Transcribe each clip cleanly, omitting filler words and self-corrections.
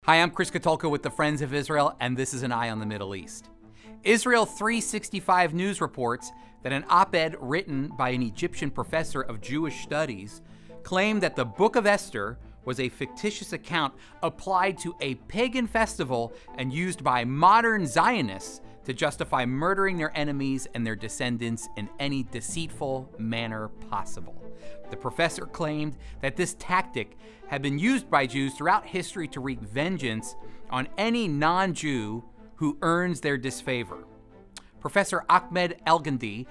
Hi, I'm Chris Katulka with the Friends of Israel, and this is an Eye on the Middle East. Israel 365 News reports that an op-ed written by an Egyptian professor of Jewish studies claimed that the Book of Esther was a fictitious account applied to a pagan festival and used by modern Zionists to justify murdering their enemies and their descendants in any deceitful manner possible. The professor claimed that this tactic had been used by Jews throughout history to wreak vengeance on any non-Jew who earns their disfavor. Professor Ahmed Elgandi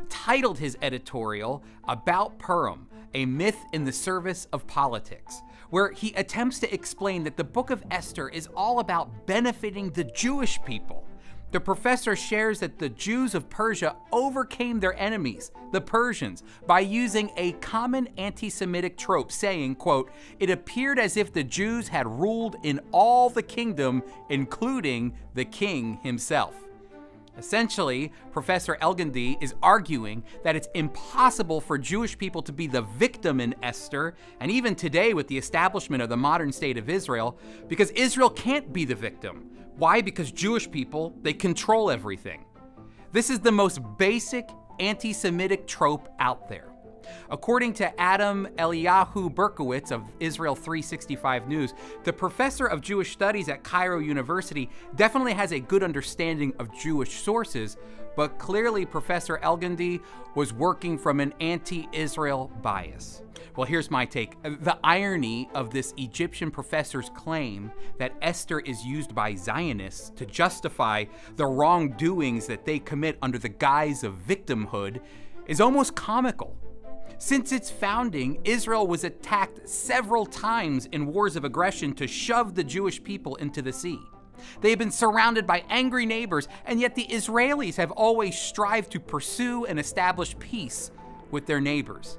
titled his editorial About Purim, a myth in the service of politics, where he attempts to explain that the Book of Esther is all about benefiting the Jewish people. The professor shares that the Jews of Persia overcame their enemies, the Persians, by using a common anti-Semitic trope, saying, quote, "It appeared as if the Jews had ruled in all the kingdom, including the king himself." Essentially, Professor Elgandi is arguing that it's impossible for Jewish people to be the victim in Esther, and even today with the establishment of the modern state of Israel, because Israel can't be the victim. Why? Because Jewish people, they control everything. This is the most basic anti-Semitic trope out there. According to Adam Eliyahu Berkowitz of Israel 365 News, the professor of Jewish studies at Cairo University definitely has a good understanding of Jewish sources, but clearly Professor Elgandi was working from an anti-Israel bias. Well, here's my take. The irony of this Egyptian professor's claim that Esther is used by Zionists to justify the wrongdoings that they commit under the guise of victimhood is almost comical. Since its founding, Israel was attacked several times in wars of aggression to shove the Jewish people into the sea. They have been surrounded by angry neighbors, and yet the Israelis have always strived to pursue and establish peace with their neighbors.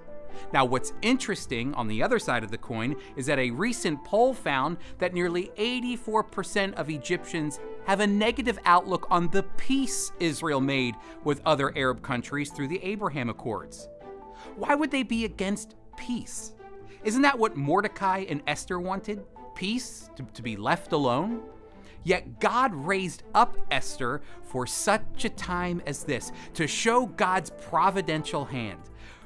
Now, what's interesting on the other side of the coin is that a recent poll found that nearly 84% of Egyptians have a negative outlook on the peace Israel made with other Arab countries through the Abraham Accords. Why would they be against peace? Isn't that what Mordecai and Esther wanted? Peace, to be left alone? Yet God raised up Esther for such a time as this, to show God's providential hand.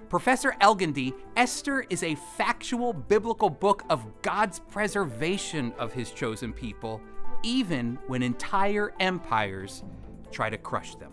Professor Elgandi, Esther is a factual biblical book of God's preservation of his chosen people, even when entire empires try to crush them.